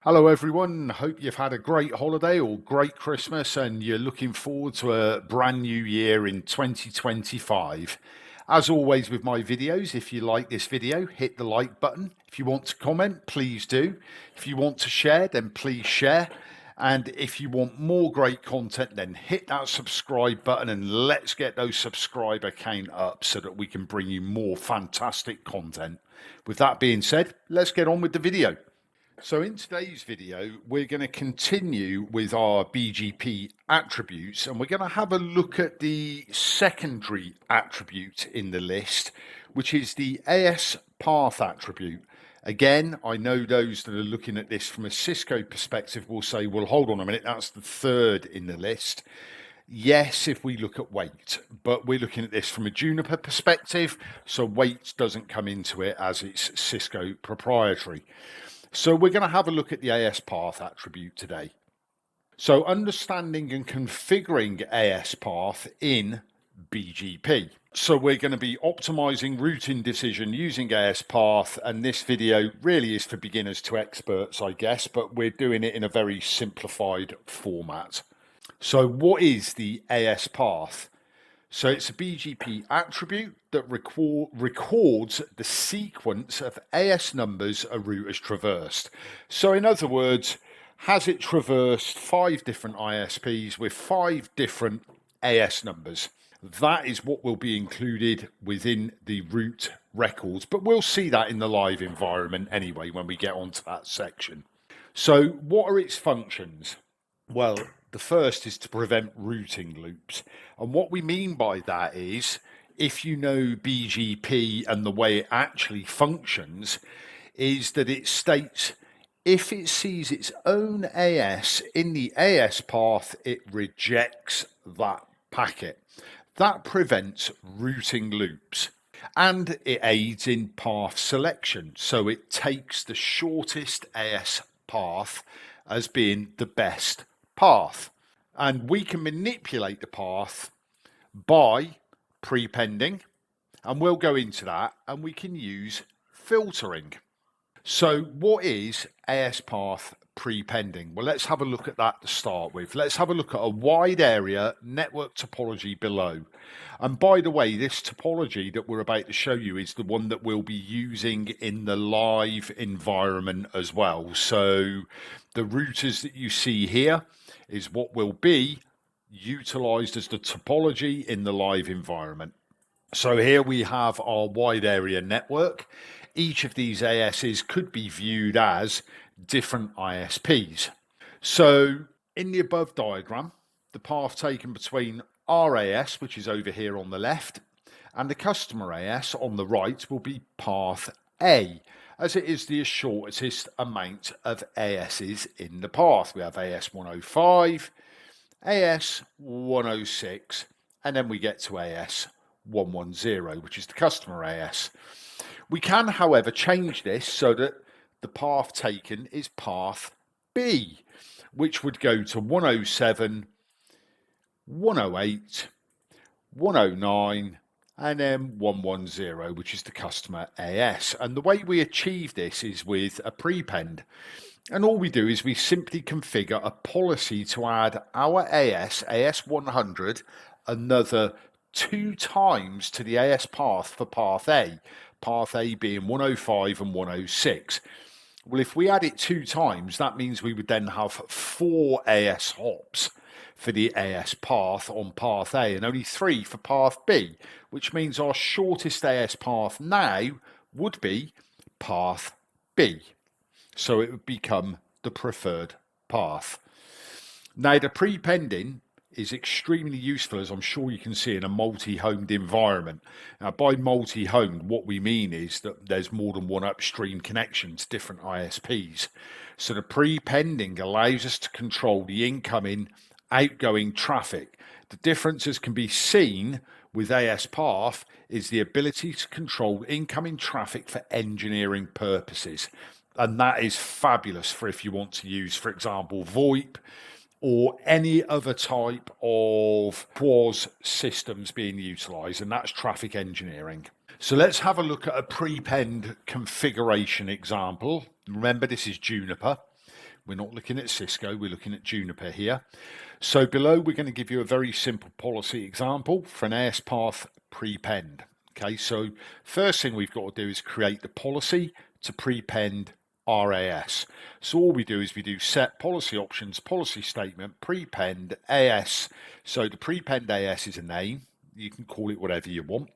Hello everyone, hope you've had a great holiday or great Christmas and you're looking forward to a brand new year in 2025. As always with my videos, if you like this video, hit the like button. If you want to comment, please do. If you want to share, then please share. And if you want more great content, then hit that subscribe button and let's get those subscriber count up so that we can bring you more fantastic content. With that being said, let's get on with the video. So in today's video, we're going to continue with our BGP attributes and we're going to have a look at the secondary attribute in the list, which is the AS path attribute. Again, I know those that are looking at this from a Cisco perspective will say, well, hold on a minute, that's the third in the list. Yes, if we look at weight, but we're looking at this from a Juniper perspective, so weight doesn't come into it as it's Cisco proprietary. So we're going to have a look at the AS path attribute today. So understanding and configuring AS path in BGP. So we're going to be optimizing routing decision using AS path, and this video really is for beginners to experts, I guess, but we're doing it in a very simplified format. So what is the AS path? So it's a BGP attribute that records the sequence of AS numbers a route has traversed. So in other words, has it traversed 5 different ISPs with 5 different AS numbers? That is what will be included within the route records, but we'll see that in the live environment anyway when we get onto that section. So what are its functions? Well, the first is to prevent routing loops. And what we mean by that is, if you know BGP and the way it actually functions, is that it states if it sees its own AS in the AS path, it rejects that packet. That prevents routing loops. And it aids in path selection. So it takes the shortest AS path as being the best path, and we can manipulate the path by prepending, and we'll go into that, and we can use filtering. So what is AS path prepending? Well, let's have a look at that to start with. Let's have a look at a wide area network topology below. And by the way, this topology that we're about to show you is the one that we'll be using in the live environment as well. So the routers that you see here is what will be utilized as the topology in the live environment. So here we have our wide area network. Each of these ASs could be viewed as different ISPs. So in the above diagram, the path taken between our AS, which is over here on the left, and the customer AS on the right will be path A, as it is the shortest amount of ASs in the path. We have AS 105, AS 106, and then we get to AS 110, which is the customer AS. We can, however, change this so that the path taken is path B, which would go to 107, 108, 109, and then 110, which is the customer AS. And the way we achieve this is with a prepend. And all we do is we simply configure a policy to add our AS 100, another 2 times to the AS path for path A being 105 and 106. Well, if we add it 2 times, that means we would then have 4 AS hops for the AS path on path A and only 3 for path B, which means our shortest AS path now would be path B. So it would become the preferred path. Now, the prepending is extremely useful, as I'm sure you can see, in a multi-homed environment. Now, by multi-homed, what we mean is that there's more than one upstream connection to different ISPs. So the prepending allows us to control the incoming, outgoing traffic. The differences can be seen with AS path is the ability to control incoming traffic for engineering purposes. And that is fabulous for if you want to use, for example, VoIP, or any other type of QoS systems being utilized, and that's traffic engineering. So let's have a look at a prepend configuration example. Remember, this is Juniper. We're not looking at Cisco, we're looking at Juniper here. So below, we're going to give you a very simple policy example for an AS path prepend. Okay, so first thing we've got to do is create the policy to prepend RAS. So all we do is we do set policy options, policy statement, prepend AS. So the prepend AS is a name. You can call it whatever you want.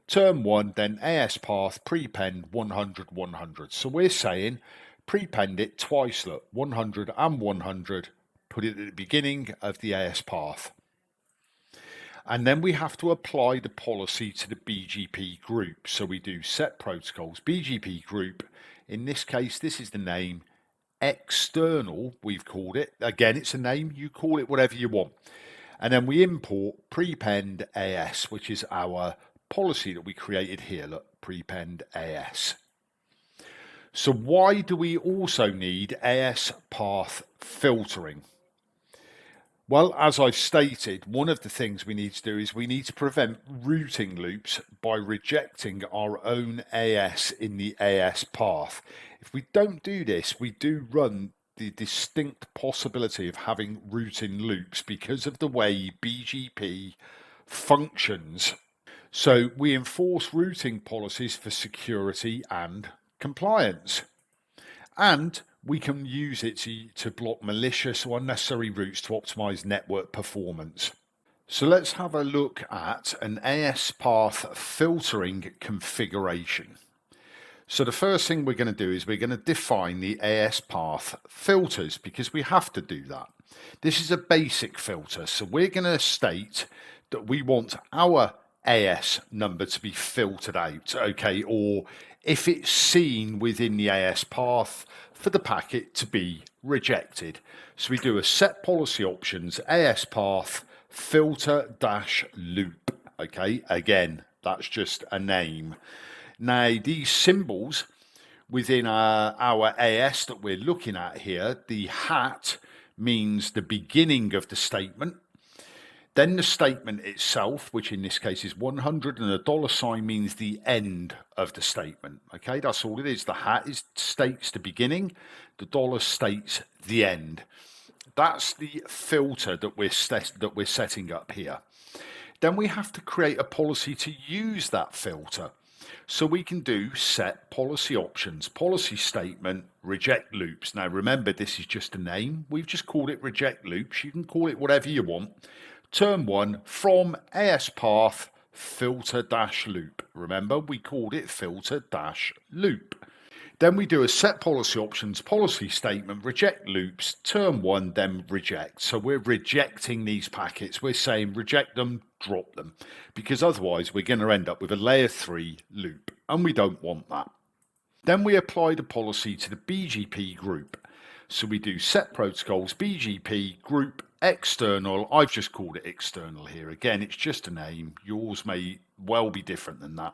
Term 1, then AS path prepend 100, 100. So we're saying prepend it twice, look, 100 and 100, put it at the beginning of the AS path. And then we have to apply the policy to the BGP group. So we do set protocols, BGP group. In this case, this is the name external, we've called it. Again, it's a name, you call it whatever you want. And then we import prepend AS, which is our policy that we created here. Look, prepend AS. So why do we also need AS path filtering? Well, as I've stated, one of the things we need to do is we need to prevent routing loops by rejecting our own AS in the AS path. If we don't do this, we do run the distinct possibility of having routing loops because of the way BGP functions. So we enforce routing policies for security and compliance. And we can use it to block malicious or unnecessary routes to optimize network performance. So let's have a look at an AS path filtering configuration. So the first thing we're going to do is we're going to define the AS path filters because we have to do that. This is a basic filter. So we're going to state that we want our AS number to be filtered out, okay, or if it's seen within the AS path, for the packet to be rejected. So we do a set policy options, AS path, filter dash loop, okay, again, that's just a name. Now, these symbols within our AS that we're looking at here, the hat means the beginning of the statement. Then the statement itself, which in this case is 100, and the $sign means the end of the statement. Okay, that's all it is. The hat states the beginning, the dollar states the end. That's the filter that we're setting up here. Then we have to create a policy to use that filter. So we can do set policy options, policy statement, reject loops. Now remember, this is just a name. We've just called it reject loops. You can call it whatever you want. Term 1 from AS path filter dash loop. Remember, we called it filter dash loop. Then we do a set policy options, policy statement, reject loops, term 1, then reject. So we're rejecting these packets. We're saying reject them, drop them, because otherwise we're going to end up with a layer 3 loop, and we don't want that. Then we apply the policy to the BGP group. So we do set protocols, BGP group, external. I've just called it external here. Again, it's just a name. Yours may well be different than that.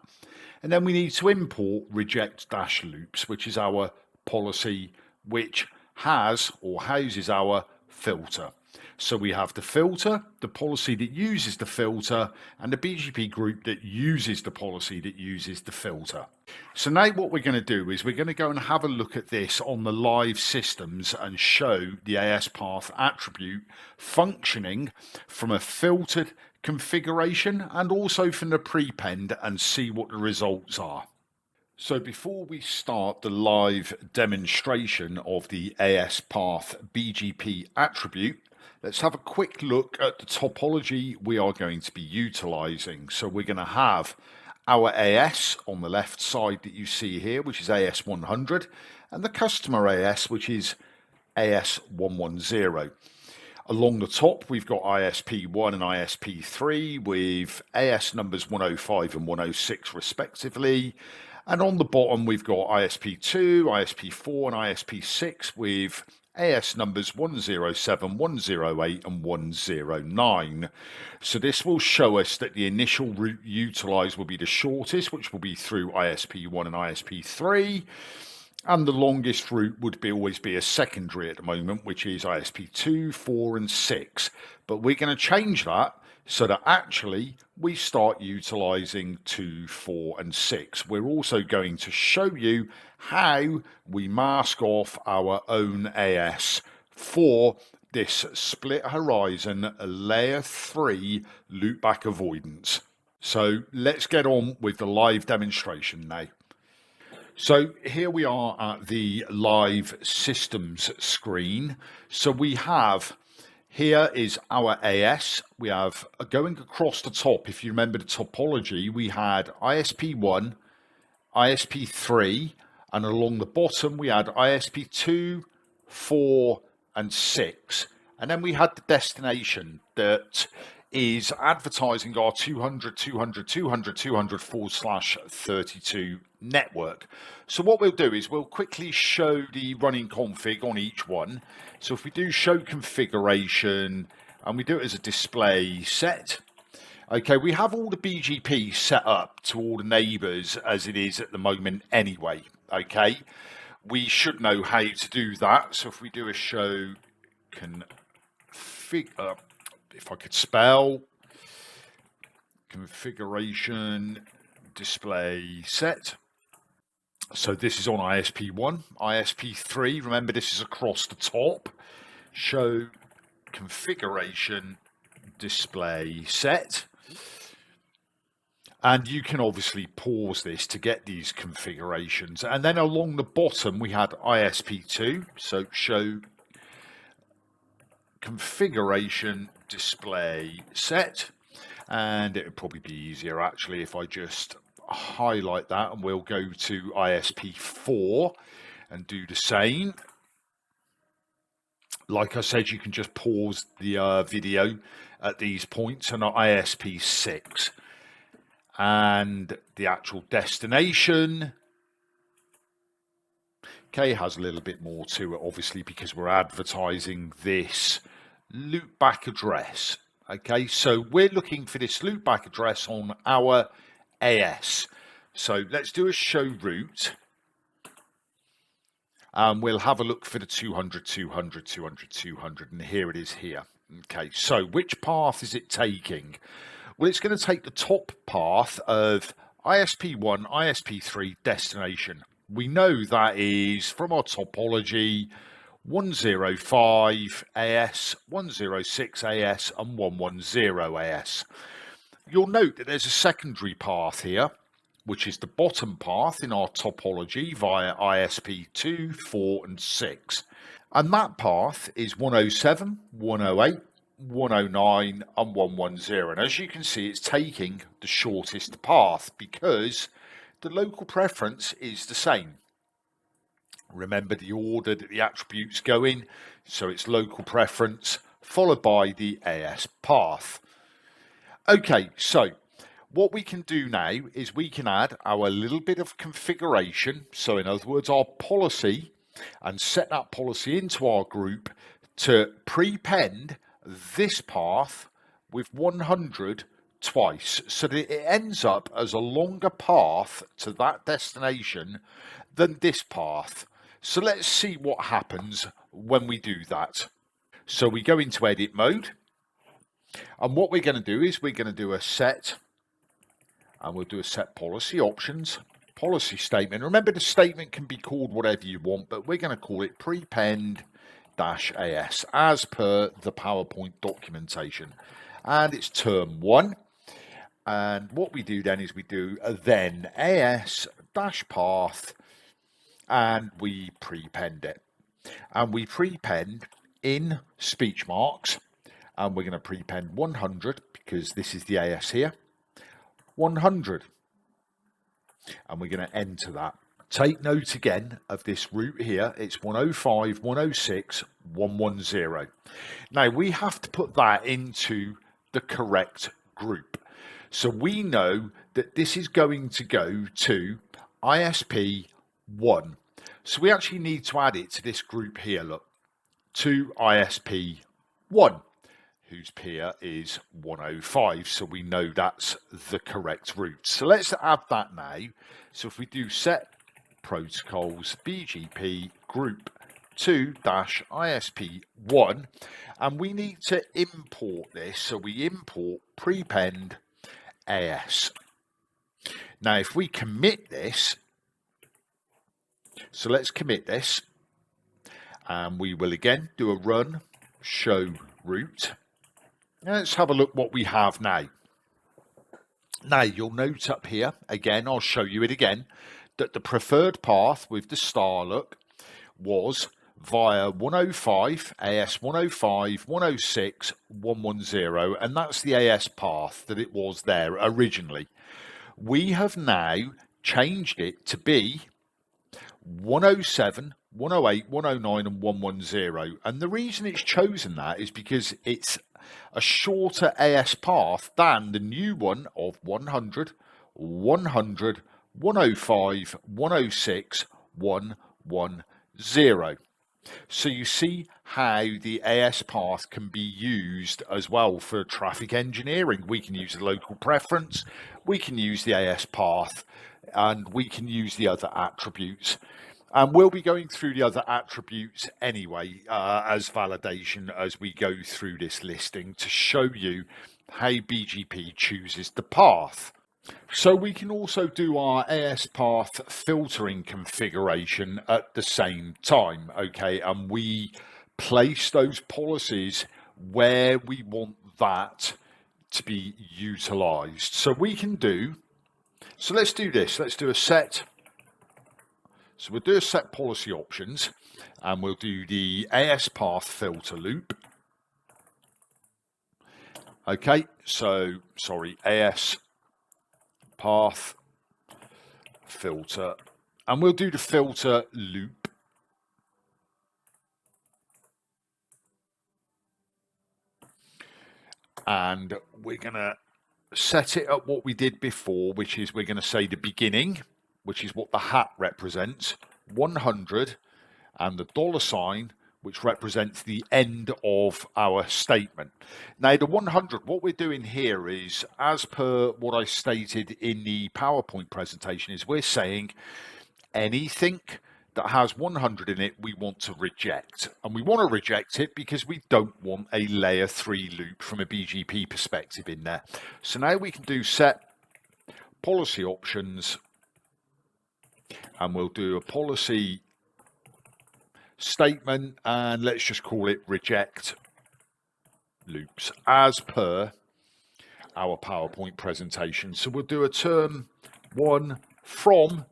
And then we need to import reject dash loops, which is our policy which has or houses our filter. So we have the filter, the policy that uses the filter, and the BGP group that uses the policy that uses the filter. So now what we're going to do is we're going to go and have a look at this on the live systems and show the AS path attribute functioning from a filtered configuration and also from the prepend and see what the results are. So before we start the live demonstration of the AS path BGP attribute, let's have a quick look at the topology we are going to be utilizing. So we're going to have our AS on the left side that you see here, which is AS 100, and the customer AS, which is AS 110. Along the top, we've got ISP1 and ISP3 with AS numbers 105 and 106 respectively. And on the bottom, we've got ISP2, ISP4 and ISP6 with AS numbers 107, 108 and 109. So this will show us that the initial route utilised will be the shortest, which will be through ISP1 and ISP3. And the longest route would always be a secondary at the moment, which is ISP2, 4 and 6. But we're going to change that so that actually we start utilising 2, 4 and 6. We're also going to show you how we mask off our own AS for this split horizon layer 3 loopback avoidance. So let's get on with the live demonstration now. So here we are at the live systems screen. So we have, here is our AS. We have going across the top, if you remember the topology, we had ISP1, ISP3, and along the bottom we had ISP2, 4, and 6. And then we had the destination that is advertising our 200/32 network. So what we'll do is we'll quickly show the running config on each one. So if we do show configuration and we do it as a display set, okay, we have all the BGP set up to all the neighbors as it is at the moment anyway, okay? We should know how to do that. So if we do a show config, if I could spell, configuration display set. So this is on ISP1, ISP3, remember this is across the top. Show configuration display set. And you can obviously pause this to get these configurations. And then along the bottom, we had ISP2. So show configuration display set. And it would probably be easier actually if I just highlight that, and we'll go to ISP4 and do the same. Like I said, you can just pause the video at these points, and ISP6. And the actual destination, okay, has a little bit more to it, obviously, because we're advertising this loopback address. Okay, so we're looking for this loopback address on our AS. So let's do a show route. And we'll have a look for the 200/200/200/200, and here it is here. Okay, so which path is it taking? Well, it's going to take the top path of ISP1, ISP3 destination. We know that is from our topology 105 AS, 106 AS, and 110 AS. You'll note that there's a secondary path here, which is the bottom path in our topology via ISP2, 4, and 6. And that path is 107, 108, 109 and 110, and as you can see it's taking the shortest path because the local preference is the same. Remember the order that the attributes go in, so it's local preference followed by the AS path. Okay, so what we can do now is we can add our little bit of configuration, so in other words our policy, and set that policy into our group to prepend this path with 100 twice, so that it ends up as a longer path to that destination than this path. So let's see what happens when we do that. So we go into edit mode, and what we're going to do is we're going to do a set, and we'll do a set policy options, policy statement. Remember, the statement can be called whatever you want, but we're going to call it prepend -AS as per the PowerPoint documentation, and it's term 1. And what we do then is we do then AS -path, and we prepend it, and we prepend in speech marks, and we're going to prepend 100 because this is the AS here, 100, and we're going to enter that. Take note again of this route here. It's 105, 106, 110. Now we have to put that into the correct group. So we know that this is going to go to ISP1. So we actually need to add it to this group here, look, to ISP1, whose peer is 105. So we know that's the correct route. So let's add that now. So if we do set protocols BGP group 2-ISP1, and we need to import this, so we import prepend AS. Now if we commit this, so let's commit this, And we will again do a run show route. Let's have a look what we have now. Now you'll note up here, again, I'll show you it again, that the preferred path with the star look was via 105, AS 105, 106, 110, and that's the AS path that it was there originally. We have now changed it to be 107, 108, 109 and 110. And the reason it's chosen that is because it's a shorter AS path than the new one of 100, 100, 105, 106, 110. So you see how the AS path can be used as well for traffic engineering. We can use the local preference, we can use the AS path, and we can use the other attributes. And we'll be going through the other attributes anyway as validation as we go through this listing to show you how BGP chooses the path. So we can also do our AS path filtering configuration at the same time, okay? And we place those policies where we want that to be utilized. So we can do, so let's do this. Let's do a set. So we'll do a set policy options and we'll do the AS path filter loop. Okay, so sorry, AS path filter, and we'll do the filter loop. And we're going to set it at what we did before, which is we're going to say the beginning, which is what the hat represents, 100, and the $sign, which represents the end of our statement. Now, the 100, what we're doing here is, as per what I stated in the PowerPoint presentation, is we're saying anything that has 100 in it, we want to reject. And we want to reject it because we don't want a layer 3 loop from a BGP perspective in there. So now we can do set policy options, and we'll do a policy statement, and let's just call it reject loops as per our PowerPoint presentation. So we'll do a term 1 from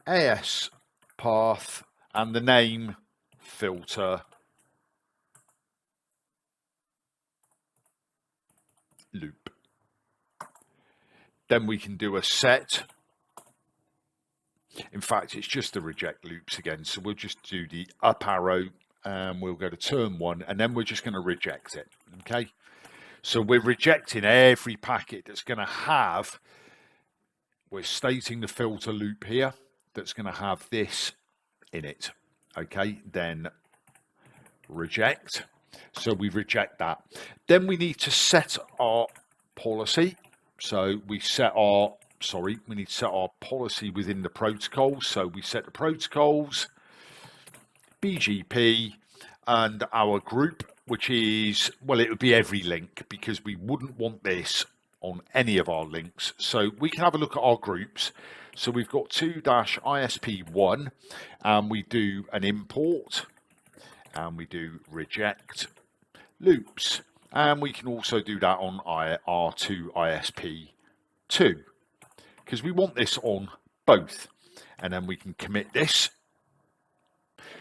AS path and the name filter loop. Then we can do a set. In fact, it's just the reject loops again. So we'll just do the up arrow and we'll go to term 1, and then we're just going to reject it. Okay. So we're rejecting every packet that's going to have, we're stating the filter loop here, that's going to have this in it. Okay. Then reject. So we reject that. Then we need to set our policy. So we set our, we need to set our policy within the protocol. So we set the protocols, BGP, and our group, which is, well, it would be every link because we wouldn't want this on any of our links. So we can have a look at our groups. So we've got 2-ISP1, and we do an import, and we do reject loops. And we can also do that on R2-ISP2 because we want this on both. And then we can commit this.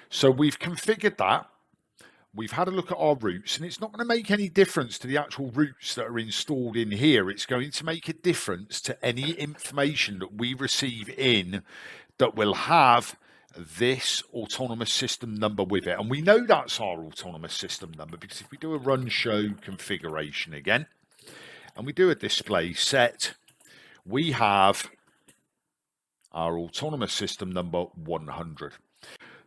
So we've configured that. We've had a look at our routes, and it's not going to make any difference to the actual routes that are installed in here. It's going to make a difference to any information that we receive in that will have this autonomous system number with it. And we know that's our autonomous system number because if we do a run show configuration again, and we do a display set, we have our autonomous system number 100.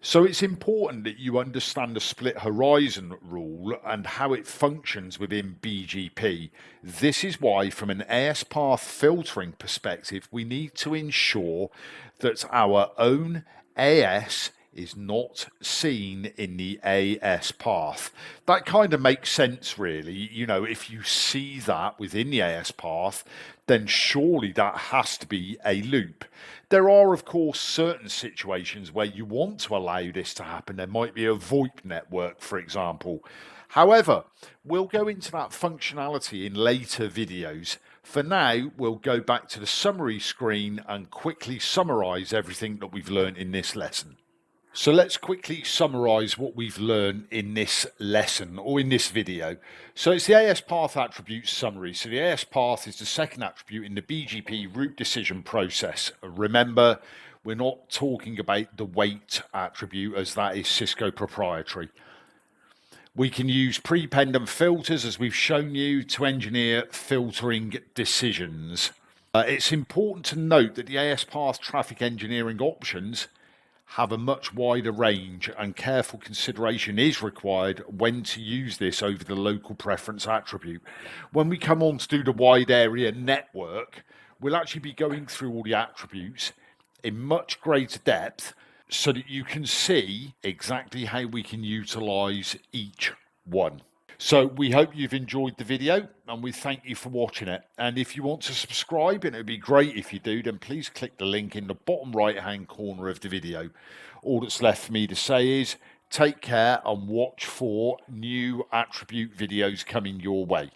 So it's important that you understand the split horizon rule and how it functions within BGP. This is why, from an AS path filtering perspective, we need to ensure that our own AS is not seen in the AS path. That kind of makes sense, really. You know, if you see that within the AS path, then surely that has to be a loop. There are, of course, certain situations where you want to allow this to happen. There might be a VoIP network, for example. However, we'll go into that functionality in later videos. For now, we'll go back to the summary screen and quickly summarize everything that we've learned in this lesson. So let's quickly summarize what we've learned in this lesson or in this video. So it's the AS path attribute summary. So the AS path is the second attribute in the BGP root decision process. Remember, we're not talking about the wait attribute, as that is Cisco proprietary. We can use prepend and filters, as we've shown you, to engineer filtering decisions. It's important to note that the AS path traffic engineering options have a much wider range, and careful consideration is required when to use this over the local preference attribute. When we come on to do the wide area network, we'll actually be going through all the attributes in much greater depth so that you can see exactly how we can utilize each one. So we hope you've enjoyed the video, and we thank you for watching it. And if you want to subscribe, and it would be great if you do, then please click the link in the bottom right hand corner of the video. All that's left for me to say is take care and watch for new attribute videos coming your way.